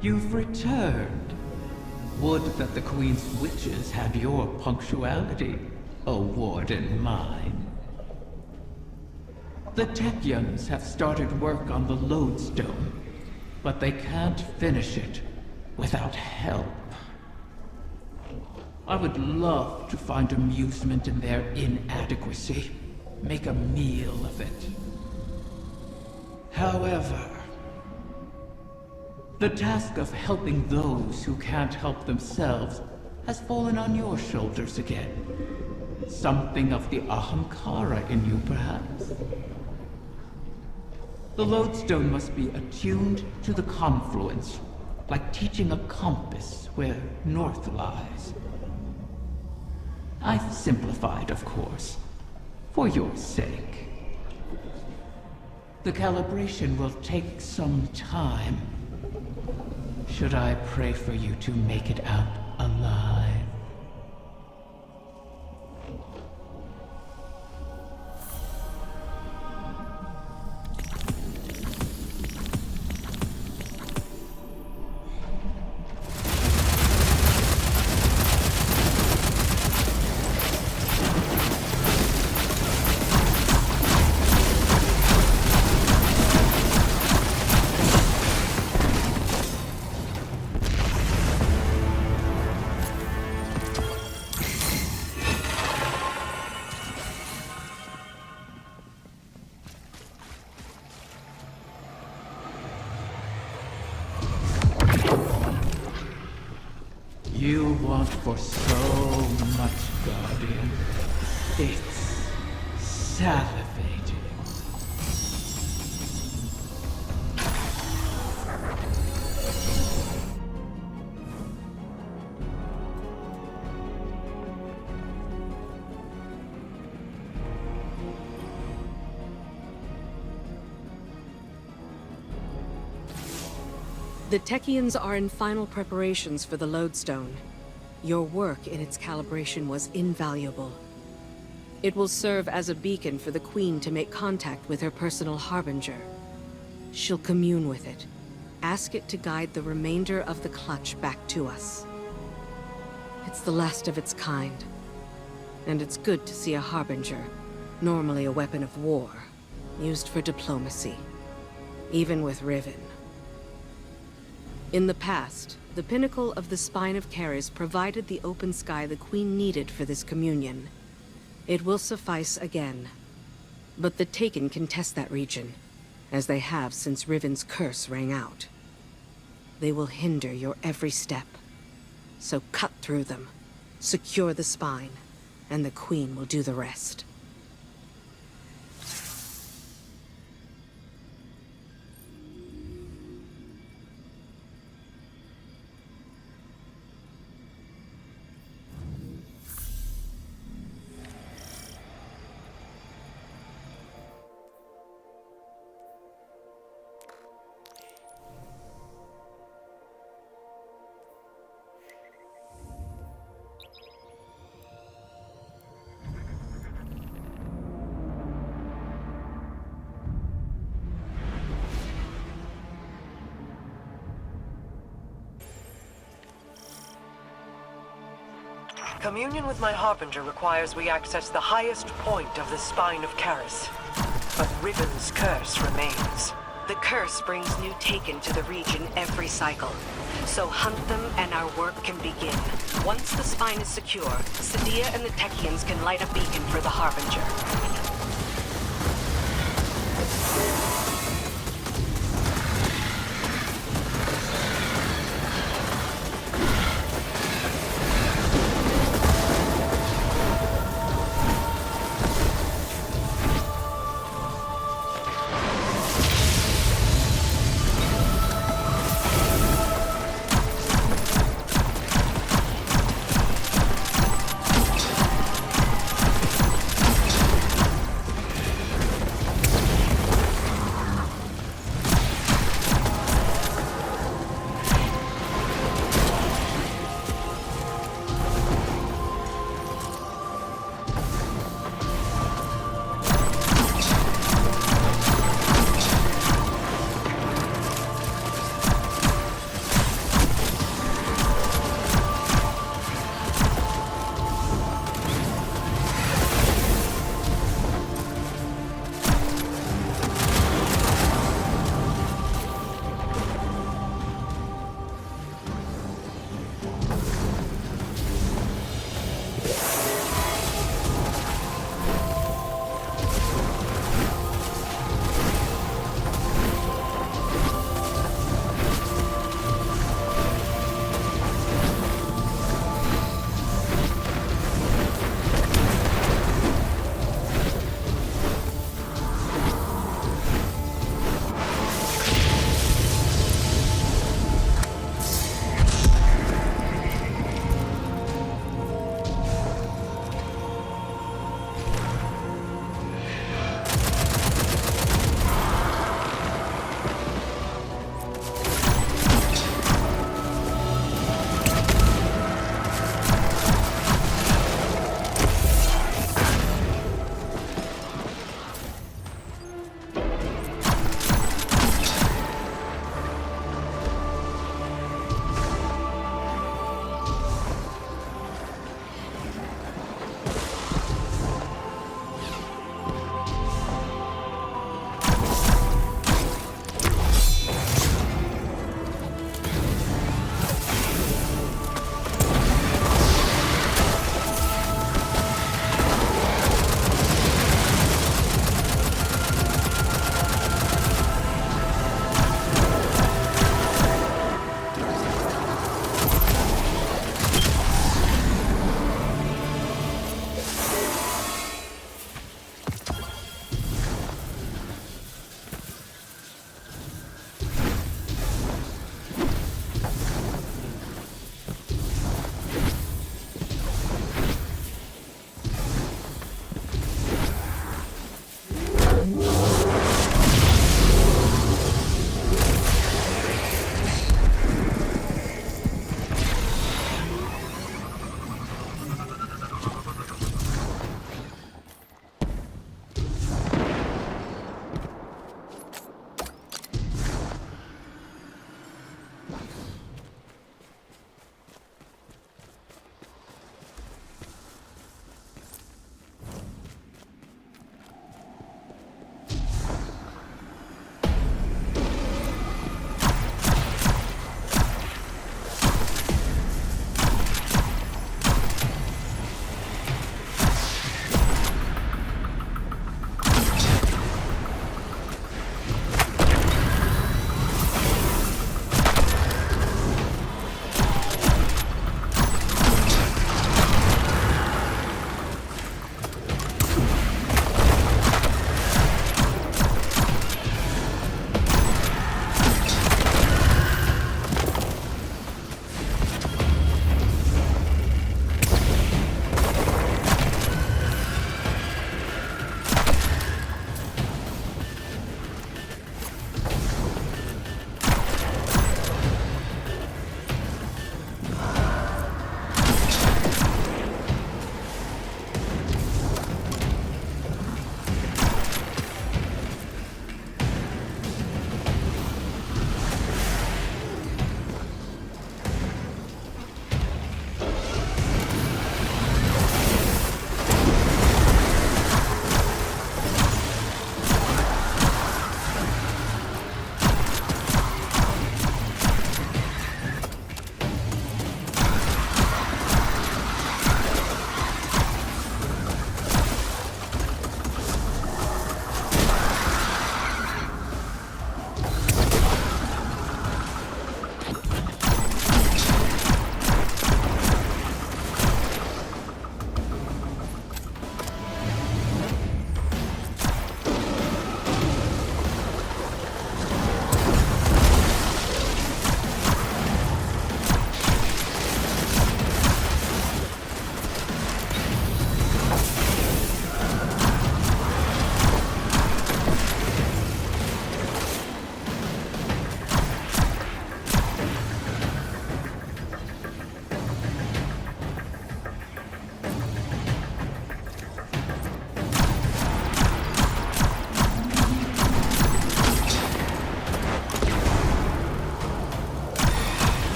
You've returned. Would that the Queen's witches had your punctuality, O Warden mine. The Techyans have started work on the Lodestone, but they can't finish it without help. I would love to find amusement in their inadequacy, make a meal of it. However, the task of helping those who can't help themselves has fallen on your shoulders again. Something of the Ahamkara in you, perhaps? The Lodestone must be attuned to the confluence, like teaching a compass where north lies. I've simplified, of course, for your sake. The calibration will take some time. Should I pray for you to make it out alive? You want for so much, Guardian. It's salivating. The Techyans are in final preparations for the Lodestone. Your work in its calibration was invaluable. It will serve as a beacon for the Queen to make contact with her personal Harbinger. She'll commune with it. Ask it to guide the remainder of the clutch back to us. It's the last of its kind. And it's good to see a Harbinger, normally a weapon of war, used for diplomacy. Even with Riven. In the past, the pinnacle of the Spine of Caris provided the open sky the Queen needed for this communion. It will suffice again. But the Taken can test that region, as they have since Riven's curse rang out. They will hinder your every step. So cut through them, secure the spine, and the Queen will do the rest. Communion with my Harbinger requires we access the highest point of the Spine of Caris. But Riven's curse remains. The curse brings new Taken to the region every cycle. So hunt them and our work can begin. Once the spine is secure, Sadia and the Techyans can light a beacon for the Harbinger.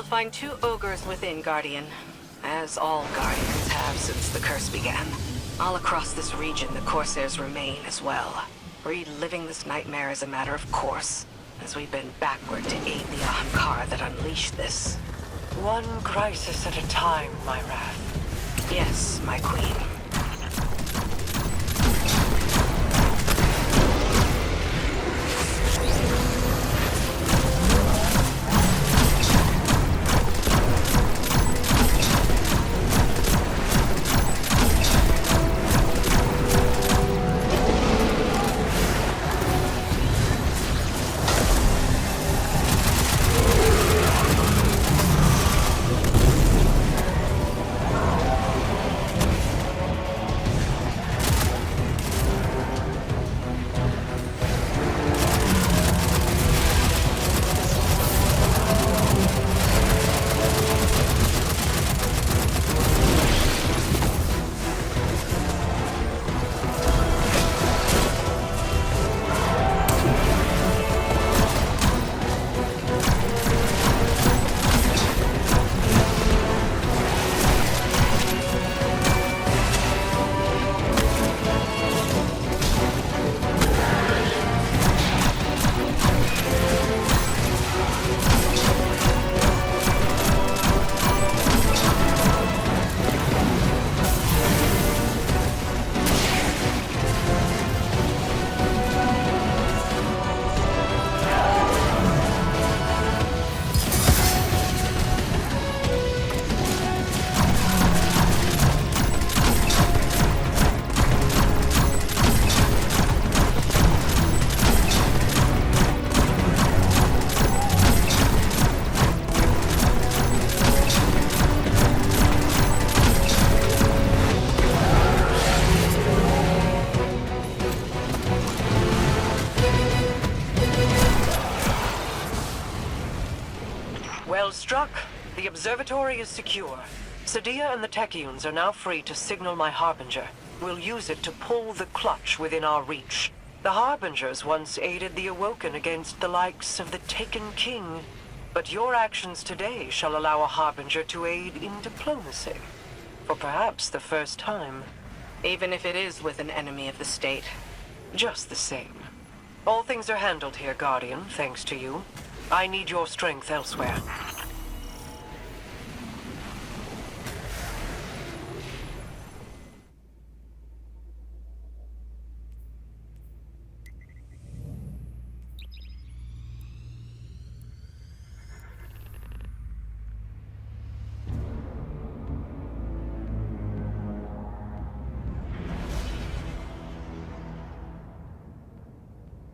find 2 ogres within, Guardian. As all Guardians have since the curse began. All across this region, the Corsairs remain as well. Reliving this nightmare is a matter of course, as we bend backward to aid the Ahamkara that unleashed this. One crisis at a time, my wrath. Yes, my queen. Well struck. The observatory is secure. Sadia and the Techeuns are now free to signal my Harbinger. We'll use it to pull the clutch within our reach. The Harbingers once aided the Awoken against the likes of the Taken King. But your actions today shall allow a Harbinger to aid in diplomacy. For perhaps the first time. Even if it is with an enemy of the state. Just the same. All things are handled here, Guardian, thanks to you. I need your strength elsewhere.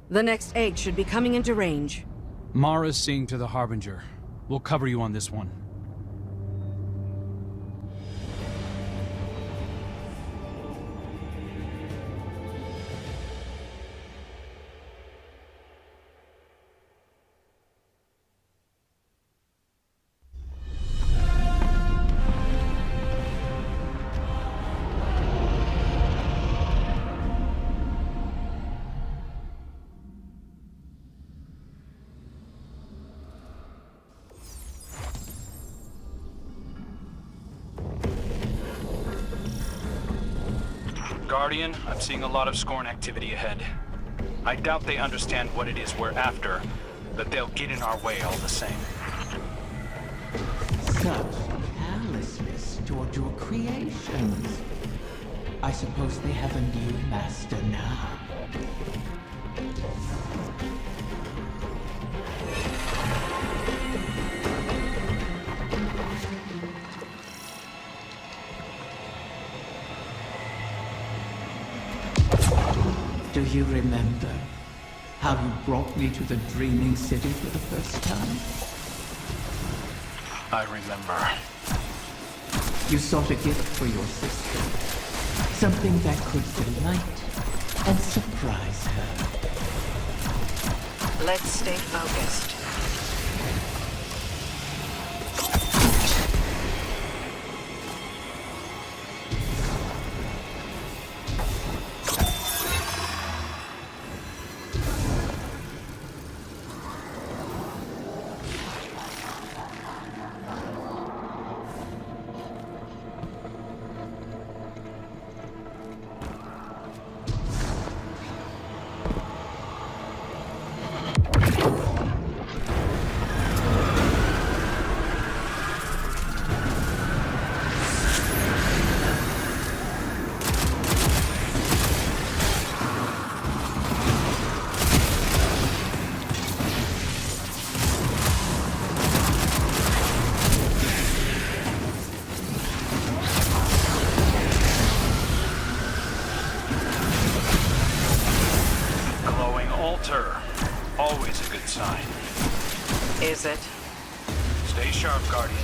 The next egg should be coming into range. Mara's seeing to the Harbinger. We'll cover you on this one. Guardian, I'm seeing a lot of Scorn activity ahead. I doubt they understand what it is we're after, but they'll get in our way all the same. Such callousness toward your creations. I suppose they have a new master now. Do you remember how you brought me to the Dreaming City for the first time? I remember. You sought a gift for your sister. Something that could delight and surprise her. Let's stay focused. Stay sharp, Guardian.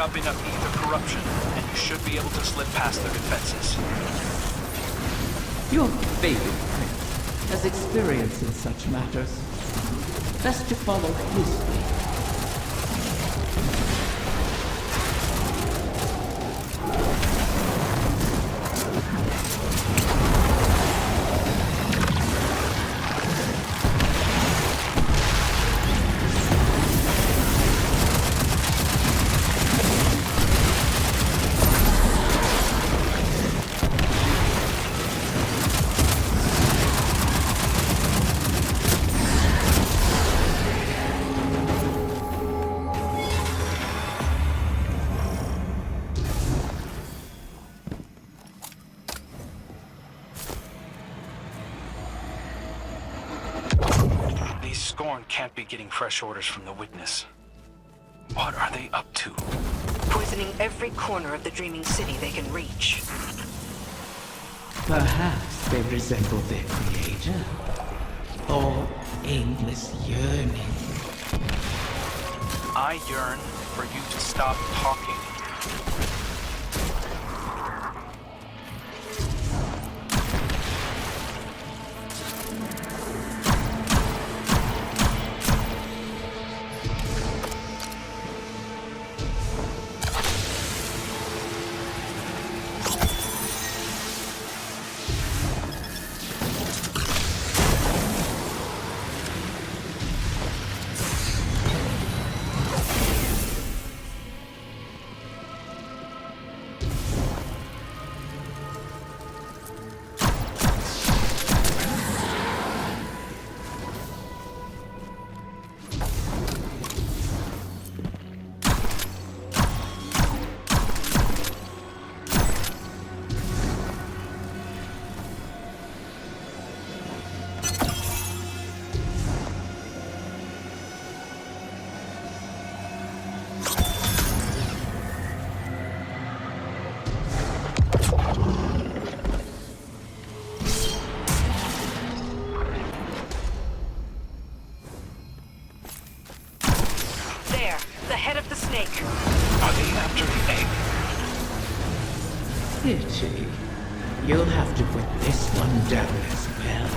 Up enough ether corruption, and you should be able to slip past their defenses. Your favorite prince has experience in such matters. Best to follow his lead. Scorn can't be getting fresh orders from the Witness. What are they up to? Poisoning every corner of the Dreaming City they can reach. Perhaps they resemble their creator. Or aimless yearning. I yearn for you to stop talking. Are they after the egg? Pity. You'll have to put this one down as well.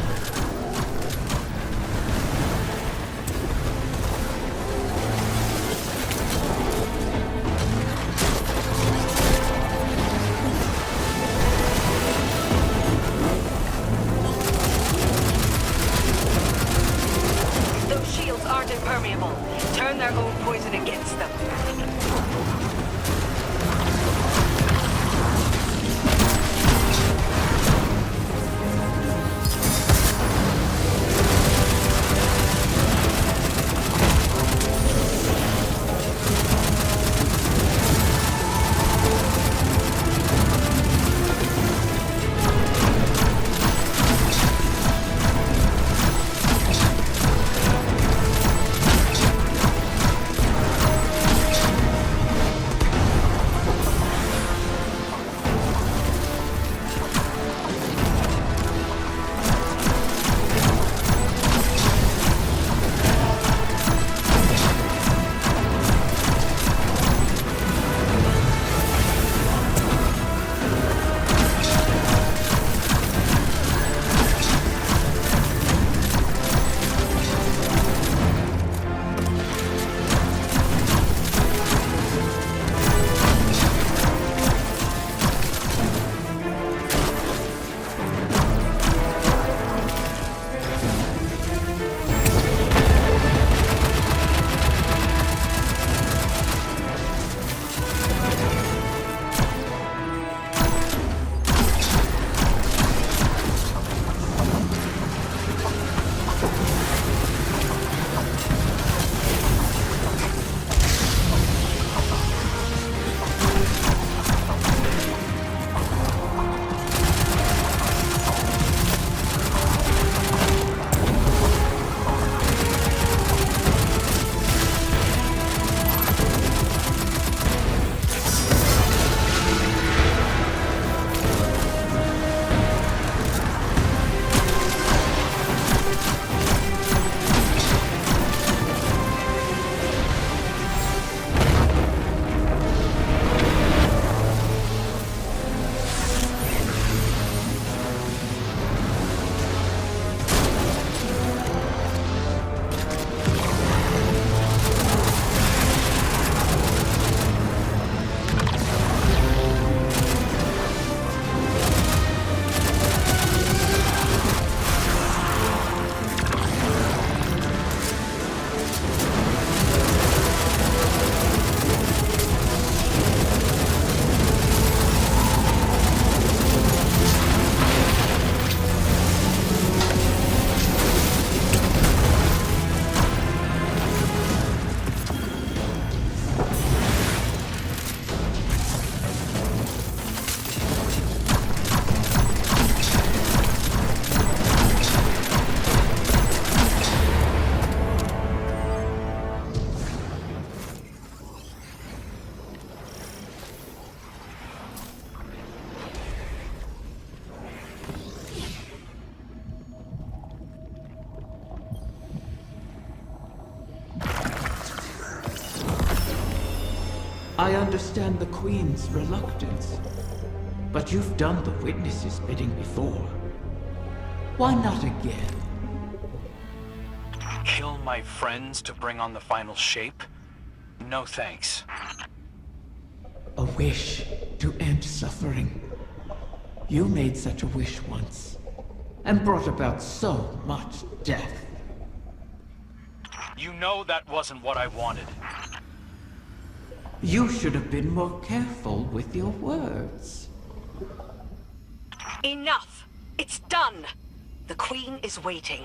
Those shields aren't impermeable. Turn their own poison against them. I understand the Queen's reluctance, but you've done the Witness's bidding before. Why not again? Kill my friends to bring on the final shape? No thanks. A wish to end suffering. You made such a wish once, and brought about so much death. You know that wasn't what I wanted. You should have been more careful with your words. Enough! It's done! The Queen is waiting.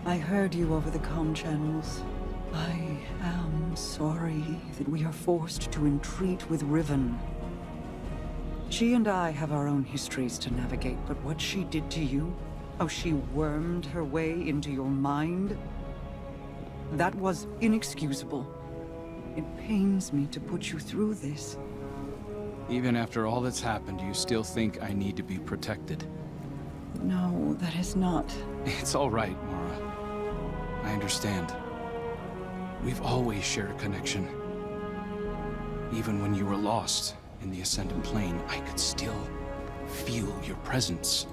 I heard you over the comm channels. I am sorry that we are forced to entreat with Riven. She and I have our own histories to navigate, but what she did to you, how she wormed her way into your mind, that was inexcusable. It pains me to put you through this. Even after all that's happened, you still think I need to be protected? No, that is not. It's all right, Mara. I understand. We've always shared a connection. Even when you were lost in the Ascended Plane, I could still feel your presence.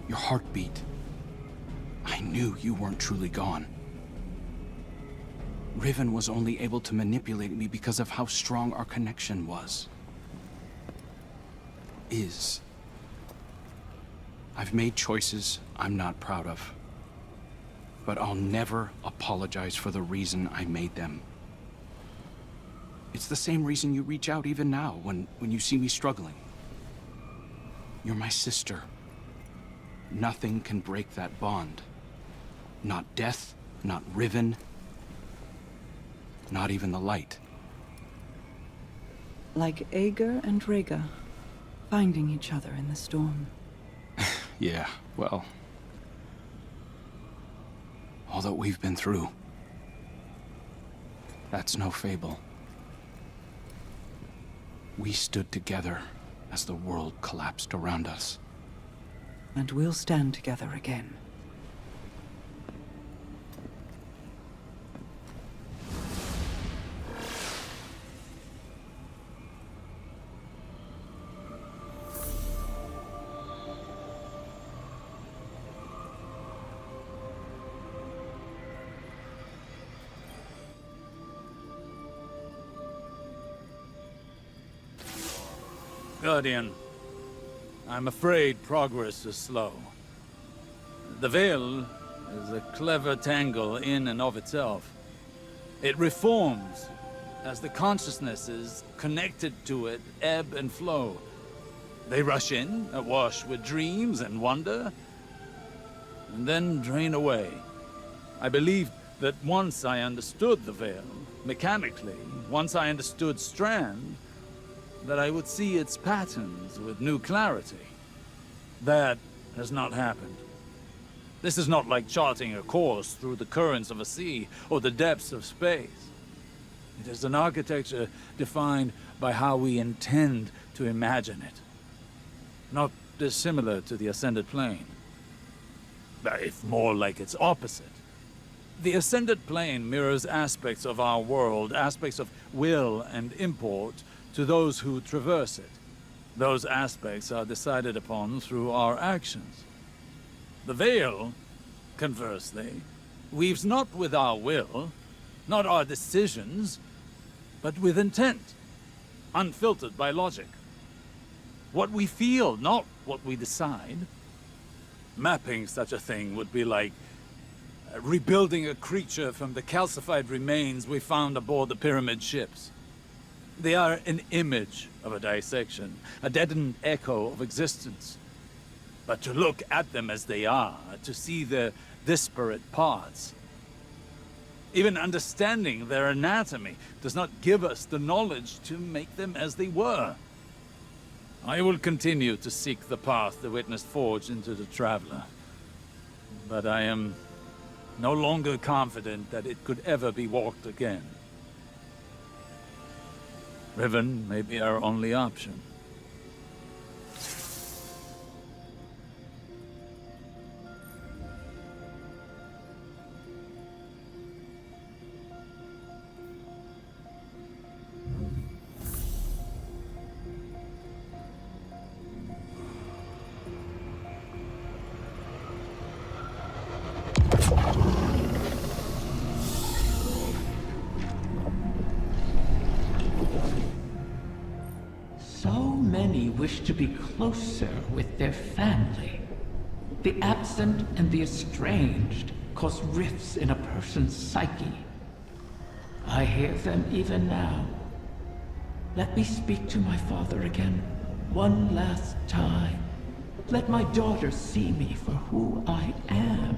Your heartbeat. I knew you weren't truly gone. Riven was only able to manipulate me because of how strong our connection was. Is. I've made choices I'm not proud of. But I'll never apologize for the reason I made them. It's the same reason you reach out even now, when you see me struggling. You're my sister. Nothing can break that bond. Not death, not Riven, not even the light. Like Ager and Rhaegar, finding each other in the storm. Yeah, well... all that we've been through. That's no fable. We stood together as the world collapsed around us. And we'll stand together again. Guardian, I'm afraid progress is slow. The Veil is a clever tangle in and of itself. It reforms as the consciousnesses connected to it ebb and flow. They rush in, awash with dreams and wonder, and then drain away. I believed that once I understood the Veil, mechanically, once I understood Strand, that I would see its patterns with new clarity. That has not happened. This is not like charting a course through the currents of a sea or the depths of space. It is an architecture defined by how we intend to imagine it. Not dissimilar to the Ascended Plane, if more like its opposite. The Ascended Plane mirrors aspects of our world, aspects of will and import, to those who traverse it. Those aspects are decided upon through our actions. The Veil, conversely, weaves not with our will, not our decisions, but with intent, unfiltered by logic. What we feel, not what we decide. Mapping such a thing would be like rebuilding a creature from the calcified remains we found aboard the pyramid ships. They are an image of a dissection, a deadened echo of existence. But to look at them as they are, to see their disparate parts, even understanding their anatomy, does not give us the knowledge to make them as they were. I will continue to seek the path the Witness forged into the Traveler. But I am no longer confident that it could ever be walked again. Riven may be our only option. wish to be closer with their family. The absent and the estranged cause rifts in a person's psyche. I hear them even now. Let me speak to my father again, one last time. Let my daughter see me for who I am.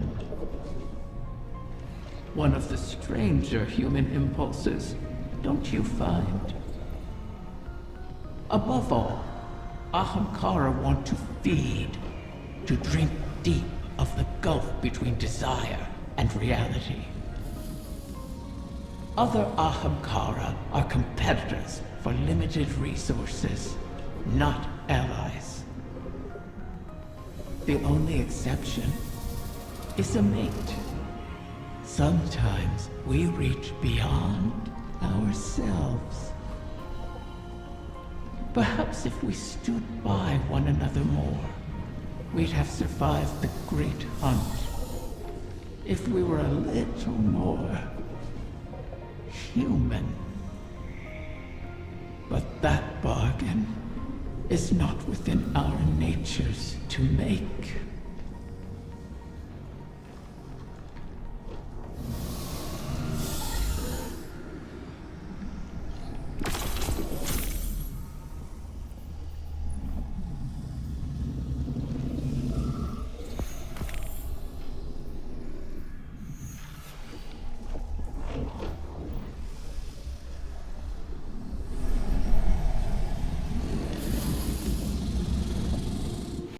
One of the stranger human impulses, don't you find? Above all, Ahamkara want to feed, to drink deep of the gulf between desire and reality. Other Ahamkara are competitors for limited resources, not allies. The only exception is a mate. Sometimes we reach beyond ourselves. Perhaps if we stood by one another more, we'd have survived the great hunt. If we were a little more human. But that bargain is not within our natures to make.